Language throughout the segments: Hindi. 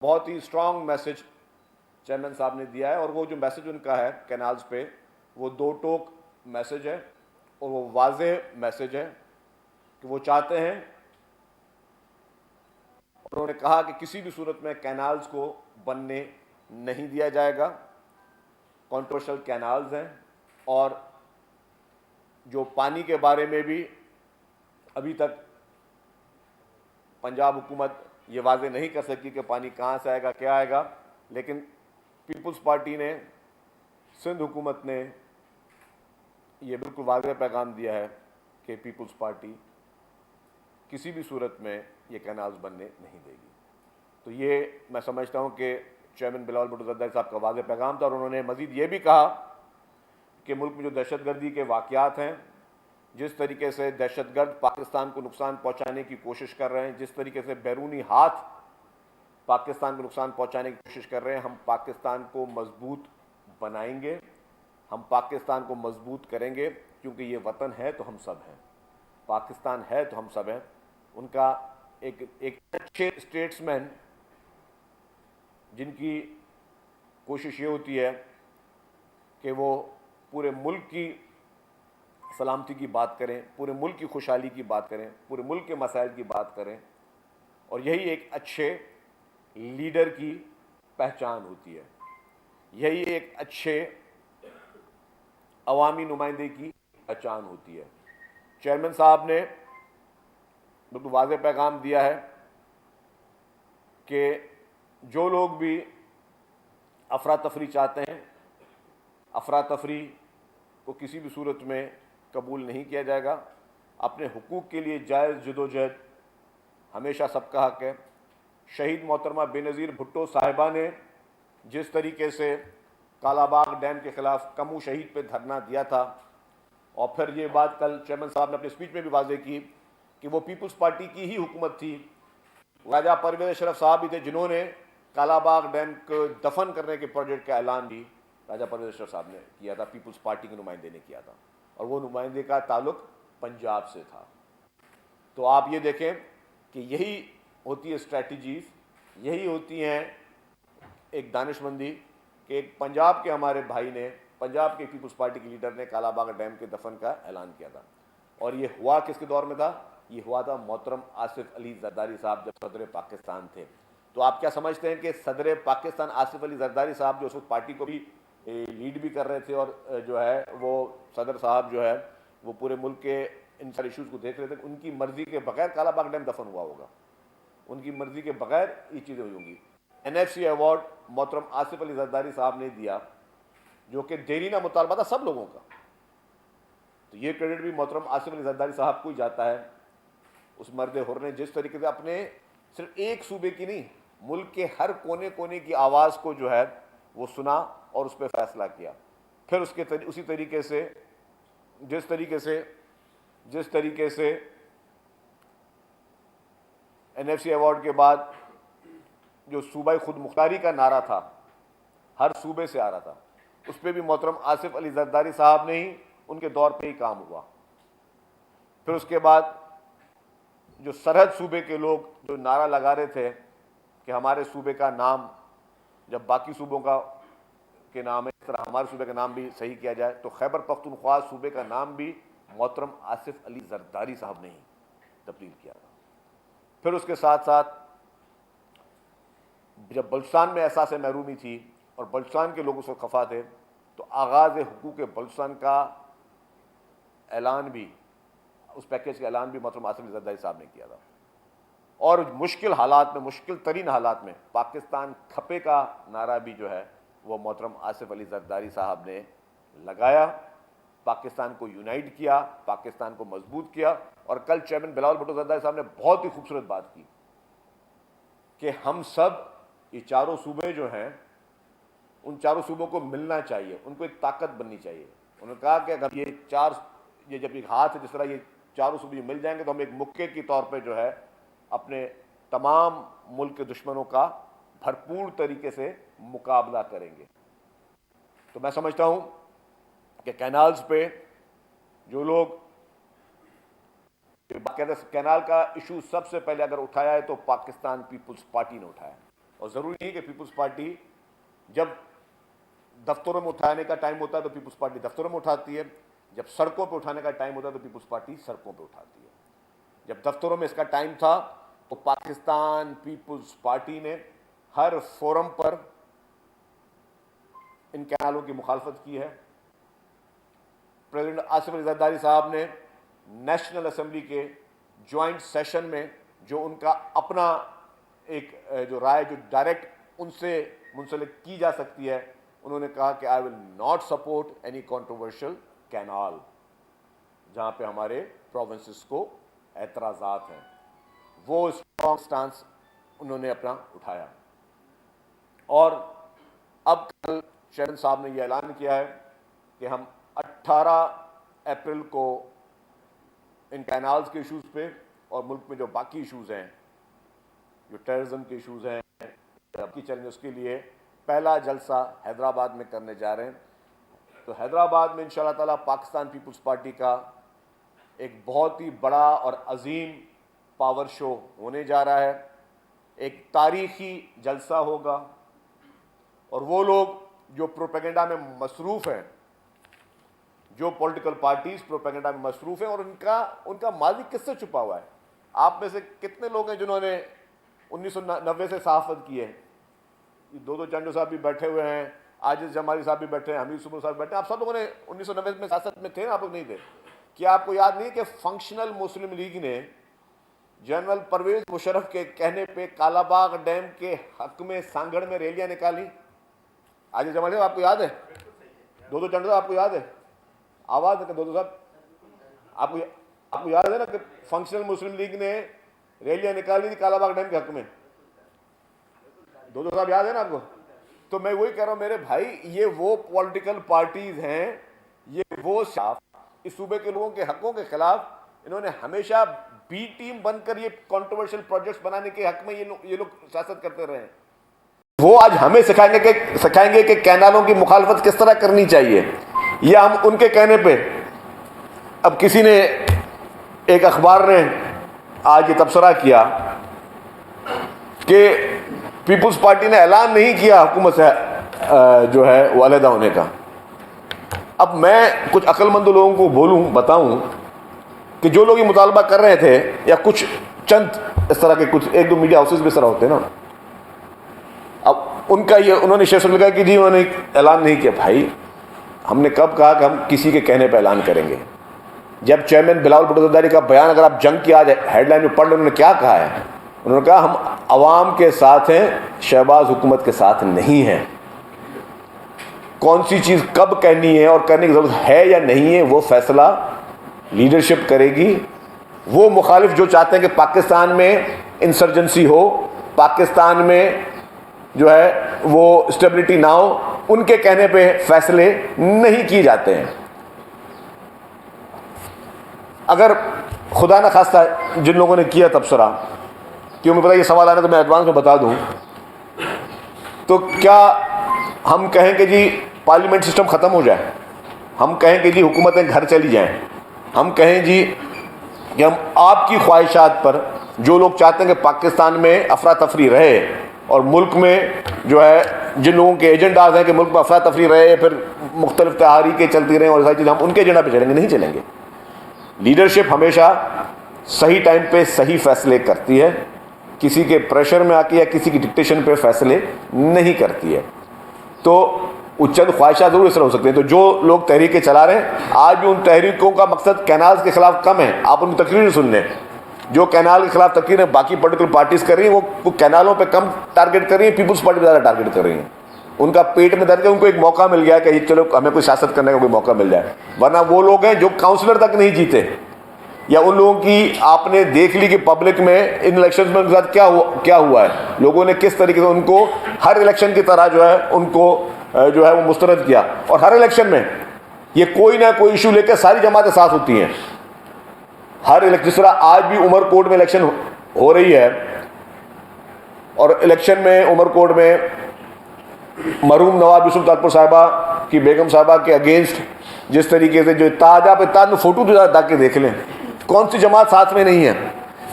बहुत ही स्ट्रांग मैसेज चेयरमैन साहब ने दिया है और वो जो मैसेज उनका है कैनाल्स पे, वो दो टोक मैसेज है और वो वाजे मैसेज है कि वो चाहते हैं, उन्होंने कहा कि किसी भी सूरत में कैनाल्स को बनने नहीं दिया जाएगा। कंट्रोवर्शियल कैनाल्स हैं और जो पानी के बारे में भी अभी तक पंजाब हुकूमत ये वाजे नहीं कर सकी कि पानी कहाँ से आएगा, क्या आएगा, लेकिन पीपल्स पार्टी ने, सिंध हुकूमत ने ये बिल्कुल वाज़ेह पैगाम दिया है कि पीपल्स पार्टी किसी भी सूरत में ये कैनाल्स बनने नहीं देगी। तो ये मैं समझता हूँ कि चेयरमैन बिलावल भुट्टो ज़रदारी साहब का वाज़ेह पैगाम था और उन्होंने मज़ीद ये भी कहा कि मुल्क में जो दहशतगर्दी के वाक़यात हैं, जिस तरीके से दहशतगर्द पाकिस्तान को नुकसान पहुँचाने की कोशिश कर रहे हैं, जिस तरीके से बैरूनी हाथ पाकिस्तान को नुकसान पहुँचाने की कोशिश कर रहे हैं, हम पाकिस्तान को मजबूत बनाएंगे, हम पाकिस्तान को मजबूत करेंगे, क्योंकि ये वतन है तो हम सब हैं, पाकिस्तान है तो हम सब हैं। उनका एक अच्छे स्टेट्समैन जिनकी कोशिश ये होती है कि वो पूरे मुल्क की सलामती की बात करें, पूरे मुल्क की खुशहाली की बात करें, पूरे मुल्क के मसाइल की बात करें, और यही एक अच्छे लीडर की पहचान होती है, यही एक अच्छे अवामी नुमाइंदे की पहचान होती है। चेयरमैन साहब ने बिल्कुल वाज़ेह पैगाम दिया है कि जो लोग भी अफरा तफरी चाहते हैं, अफरा तफरी को किसी भी सूरत में कबूल नहीं किया जाएगा। अपने हुकूक के लिए जायज़ जदोजहद हमेशा सबका हक है। शहीद मोहतरमा बेनज़ीर भुट्टो साहिबा ने जिस तरीके से कालाबाग डैम के ख़िलाफ़ कमू शहीद पे धरना दिया था, और फिर ये बात कल चेयरमैन साहब ने अपनी स्पीच में भी वाज़ेह की कि वो पीपल्स पार्टी की ही हुकूमत थी, राजा परवेज़ अशरफ साहब भी थे जिन्होंने कालाबाग डैम को दफन करने के प्रोजेक्ट का ऐलान भी राजा परवेज़ अशरफ साहब ने किया था, पीपल्स पार्टी के नुमाइंदे ने किया था, और वो नुमाइंदे का ताल्लुक पंजाब से था। तो आप ये देखें कि यही होती है स्ट्रैटेजीज़, यही होती हैं एक दानिशमंदी कि एक पंजाब के हमारे भाई ने, पंजाब के पीपल्स पार्टी के लीडर ने कालाबाग डैम के दफन का ऐलान किया था। और ये हुआ किसके दौर में था? ये हुआ था मोहतरम आसिफ अली जरदारी साहब जब सदर पाकिस्तान थे। तो आप क्या समझते हैं कि सदर पाकिस्तान आसिफ अली जरदारी साहब जो उस पार्टी को भी लीड भी कर रहे थे और जो है वो सदर साहब जो है वो पूरे मुल्क के इन सारे इशूज़ को देख रहे थे, उनकी मर्जी के बगैर कालाबाग डैम दफन हुआ होगा, उनकी मर्जी के बगैर ये चीज़ें हुई होंगी। NFC अवार्ड मोहतरम आसिफ अली जरदारी साहब ने दिया, जो कि देरीना मुतालबा था सब लोगों का, तो ये क्रेडिट भी मोहतरम आसिफ अली जरदारी साहब को ही जाता है। उस मर्द हुर ने जिस तरीके से अपने सिर्फ एक सूबे की नहीं, मुल्क के हर कोने कोने की आवाज़ को जो है वो सुना और उस पर फैसला किया। फिर उसी तरीके से जिस तरीके से NFC अवार्ड के बाद जो सूबाई खुद मुख्तारी का नारा था, हर सूबे से आ रहा था, उस पर भी मोहतरम आसिफ अली जरदारी साहब ने ही, उनके दौर पे ही काम हुआ। फिर उसके बाद जो सरहद सूबे के लोग जो नारा लगा रहे थे कि हमारे सूबे का नाम, जब बाकी सूबों का के नाम है इस तरह हमारे सूबे का नाम भी सही किया जाए, तो खैबर पख्तूनख्वा सूबे का नाम भी मोहतरम आसिफ अली जरदारी साहब ने ही तब्दील किया था। फिर उसके साथ साथ जब बलूचिस्तान में एहसास महरूमी थी और बलूचिस्तान के लोग उस वक्त खफा थे, तो आगाज़ हुकूक बलूचिस्तान का ऐलान भी, उस पैकेज का ऐलान भी मोहतरम आसिफ अली जरदारी साहब ने किया था। और मुश्किल हालात में, मुश्किल तरीन हालात में पाकिस्तान खपे का नारा भी जो है वो मोहतरम आसिफ अली जरदारी साहब ने लगाया, पाकिस्तान को यूनाइट किया, पाकिस्तान को मजबूत किया। और कल चेयरमैन बिलावल भुट्टो जरदारी साहब ने बहुत ही खूबसूरत बात की कि हम सब ये चारों सूबे जो हैं, उन चारों सूबों को मिलना चाहिए, उनको एक ताकत बननी चाहिए। उन्होंने कहा कि अगर ये जब एक हाथ है, जिस तरह ये चारों सूबे मिल जाएंगे तो हम एक मुक्के के तौर पे जो है अपने तमाम मुल्क के दुश्मनों का भरपूर तरीके से मुकाबला करेंगे। तो मैं समझता हूं कि कैनाल्स पे जो लोग कैनाल का इशू सबसे पहले अगर उठाया है तो पाकिस्तान पीपल्स पार्टी ने उठाया है। और ज़रूरी नहीं कि पीपल्स पार्टी जब दफ्तरों में उठाने का टाइम होता है तो पीपल्स पार्टी दफ्तरों में उठाती है, जब सड़कों पर उठाने का टाइम होता है तो पीपल्स पार्टी सड़कों पर उठाती है। जब दफ्तरों में इसका टाइम था तो पाकिस्तान पीपल्स पार्टी ने हर फोरम पर इन कैनालों की मुखालफत की है। प्रेसिडेंट आसिफ अली जरदारी साहब ने नेशनल असेंबली के ज्वाइंट सेशन में जो उनका अपना एक जो राय जो डायरेक्ट उनसे मुंसलिक की जा सकती है, उन्होंने कहा कि I will not support any controversial canal जहां पे हमारे प्रोविंसेस को एतराज़ात हैं। वो स्ट्रॉन्ग स्टांस उन्होंने अपना उठाया। और अब कल शेरन साहब ने यह ऐलान किया है कि हम 18 अप्रैल को इन कैनाल्स के इशूज़ पे और मुल्क में जो बाकी इशूज़ हैं, जो टेररिज्म के इशूज़ हैं, बाकी चैलेंज, उसके लिए पहला जलसा हैदराबाद में करने जा रहे हैं। तो हैदराबाद में इंशाअल्लाह ताला पाकिस्तान पीपल्स पार्टी का एक बहुत ही बड़ा और अजीम पावर शो होने जा रहा है। एक तारीखी जलसा होगा और वो लोग जो प्रोपेगेंडा में मसरूफ़ हैं, जो पॉलिटिकल पार्टीज प्रोपेगेंडा में मसरूफ़ हैं और उनका माजी किससे छुपा हुआ है। आप में से कितने लोग हैं जिन्होंने 1990 से सहाफ़त की है? दो चंडू साहब भी बैठे हुए हैं, आजिज़ जमाली साहब भी बैठे हैं, हमीद सुबह साहब बैठे हैं। आप सब लोगों ने 1990 में सियासत में थे, आप लोग नहीं थे? क्या आपको याद नहीं कि फंक्शनल मुस्लिम लीग ने जनरल परवेज मुशर्रफ के कहने पे कालाबाग डैम के हक में सांगड़ में रैलियां निकाली? आजिज़ जमाली साहब आपको याद है? दो चंडू साहब आपको याद है? आवाज़ है दो साहब आपको याद है ना कि फंक्शनल मुस्लिम लीग ने रैलियां निकाली थी कालाबाग डैम के हक में? दो साहब याद है ना आपको? तो मैं वही कह रहा हूं मेरे भाई, ये वो पॉलिटिकल पार्टीज हैं, ये वो इस सूबे के लोगों के हकों के खिलाफ इन्होंने हमेशा बी टीम बनकर ये कंट्रोवर्शियल प्रोजेक्ट्स बनाने के हक में ये लोग सियासत करते रहे हैं। वो आज हमें सिखाएंगे कि कैनालों की मुखालफत किस तरह करनी चाहिए। ये हम उनके कहने पे, अब किसी ने, एक अखबार ने आज ये तबसरा किया कि पीपल्स पार्टी ने ऐलान नहीं किया हुकूमत से जो है वो अलहदा होने का। अब मैं कुछ अक्लमंद लोगों को बताऊं कि जो लोग ये मुतालबा कर रहे थे, या कुछ चंद इस तरह के कुछ एक दो मीडिया हाउसेज भी इस तरह होते हैं ना, अब उनका ये उन्होंने शेष लिखा कि जी उन्होंने ऐलान नहीं किया। भाई हमने कब कहा कि हम किसी के कहने पर ऐलान करेंगे? जब चेयरमैन बिलावल भुट्टो ज़रदारी का बयान अगर आप जंग की आज हेडलाइन में पढ़ लें, उन्होंने क्या कहा है? उन्होंने कहा हम अवाम के साथ हैं, शहबाज हुकूमत के साथ नहीं हैं। कौन सी चीज़ कब कहनी है और करने की ज़रूरत है या नहीं है, वो फैसला लीडरशिप करेगी। वो मुखालिफ जो चाहते हैं कि पाकिस्तान में इंसर्जेंसी हो, पाकिस्तान में जो है वो स्टेबिलिटी ना हो, उनके कहने पे फैसले नहीं किए जाते हैं। अगर खुदा न खास्ता जिन लोगों ने किया तबसरा, क्यों मुझे पता ये सवाल आना तो मैं एडवांस में बता दूं, तो क्या हम कहें कि जी पार्लियामेंट सिस्टम ख़त्म हो जाए, हम कहें कि जी हुकूमतें घर चली जाएं, हम कहें जी कि हम आपकी ख्वाहिशात पर, जो लोग चाहते हैं कि पाकिस्तान में अफरा तफरी रहे और मुल्क में जो है जिन लोगों के एजेंडाज हैं कि मुल्क में अफरा तफरी रहे, फिर मुख्तलिफ तहारीकें चलती रहें और सारी चीज़ें, हम उनके एजेंडा पर चलेंगे? नहीं चलेंगे। लीडरशिप हमेशा सही टाइम पे सही फैसले करती है, किसी के प्रेशर में आके या किसी की डिक्टेशन पे फैसले नहीं करती है। तो चंद ख्वाहिशात जरूर इस तरह हो सकते हैं। तो जो लोग तहरीकें चला रहे हैं, आज भी उन तहरीकों का मकसद कैनाल्स के खिलाफ कम है। आप उनकी तकरीरें सुन लें, जो कैनाल के खिलाफ तकरीरें बाकी पॉलिटिकल पार्टीज कर रही हैं, वो कैनालों पर कम टारगेट कर रही हैं, पीपल्स पार्टी पर ज़्यादा टारगेट कर रही हैं। उनका पेट में दर्द है, उनको एक मौका मिल गया कि चलो हमें कोई सियासत करने का कोई मौका मिल जाए। वरना वो लोग हैं जो काउंसलर तक नहीं जीते, या उन लोगों की आपने देख ली कि पब्लिक में इन इलेक्शन में उनके साथ क्या हुआ है, लोगों ने किस तरीके से उनको हर इलेक्शन की तरह जो है उनको जो है वो मुस्तरद किया। और हर इलेक्शन में ये कोई ना कोई इशू लेकर सारी जमातें साथ होती हैं। हर इलेक्शन, जिस तरह आज भी उमरकोट में इलेक्शन हो रही है, और इलेक्शन में उमरकोट में मरहूम नवाब यूसुफ ताजपुर साहिबा की बेगम साहिबा के अगेंस्ट जिस तरीके से जो ताजा पे ताज में फोटो जो ताकि देख लें, कौन सी जमात साथ में नहीं है?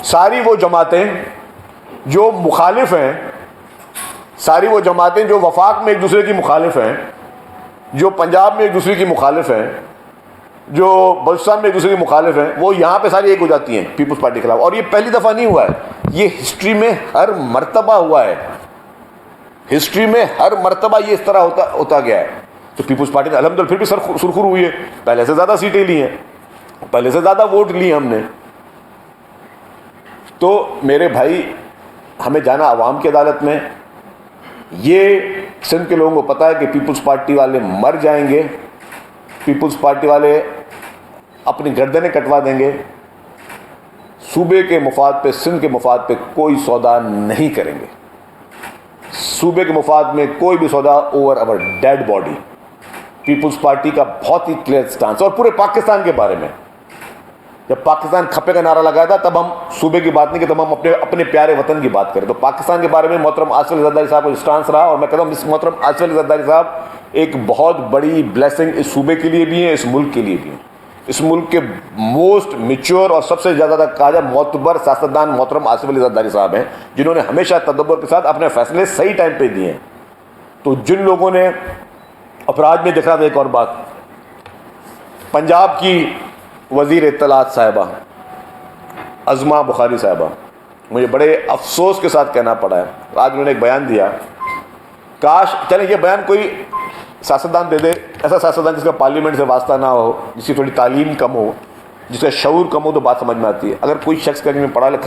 सारी वो जमातें जो मुखालिफ हैं सारी वो जमातें जो वफाक में एक दूसरे की मुखालिफ हैं, जो पंजाब में एक दूसरे की मुखालिफ हैं, जो बलूचिस्तान में एक दूसरे की मुखालिफ हैं, वो यहाँ पे सारी एक हो जाती हैं पीपल्स पार्टी के खिलाफ। और ये पहली दफ़ा नहीं हुआ है, ये हिस्ट्री में हर मर्तबा हुआ है। हिस्ट्री में हर मर्तबा ये इस तरह होता गया है। तो पीपल्स पार्टी ने अल्हम्दुलिल्लाह फिर भी सुरखुर हुई है, पहले से ज़्यादा सीटें ली हैं, पहले से ज़्यादा वोट लिए हमने। तो मेरे भाई, हमें जाना अवाम की अदालत में। ये सिंध के लोगों को पता है कि पीपल्स पार्टी वाले मर जाएंगे, पीपल्स पार्टी वाले अपनी गर्दनें कटवा देंगे, सूबे के मुफाद पे, सिंध के मुफाद पे कोई सौदा नहीं करेंगे। सूबे के मुफाद में कोई भी सौदा ओवर अवर डेड बॉडी। पीपल्स पार्टी का बहुत ही क्लियर स्टांस। और पूरे पाकिस्तान के बारे में, जब पाकिस्तान खपे का नारा लगाया था तब हम सूबे की बात नहीं की, तब हम अपने प्यारे वतन की बात करें। तो पाकिस्तान के बारे में मोहतरम आसिफ अली जरदारी साहब का स्टांस रहा, और मैं कहता हूँ मोहतरम आसिफ अली जरदारी साहब एक बहुत बड़ी ब्लेसिंग इस सूबे के लिए भी है, इस मुल्क के लिए भी है। इस मुल्क के मोस्ट मैच्योर और सबसे ज़्यादा कहा जाए मोतबर सियासतदान मोहतरम आसिफ अली जरदारी साहब हैं, जिन्होंने हमेशा तदब्बर के साथ अपने फैसले सही टाइम पे दिए हैं। तो जिन लोगों ने अपराध में दिख रहा था, एक और बात, पंजाब की वज़ीर इत्तलात साहिबा अज़मा बुखारी साहिबा, मुझे बड़े अफसोस के साथ कहना पड़ा है, आज उन्होंने एक बयान दिया। काश चले ये बयान कोई सियासतदान दे दे, ऐसा सियासतदान जिसका पार्लियामेंट से वास्ता ना हो, जिसकी थोड़ी तालीम कम हो, जिसका शऊर कम हो, तो बात समझ में आती है। अगर कोई शख्स कहीं में पढ़ा लिखा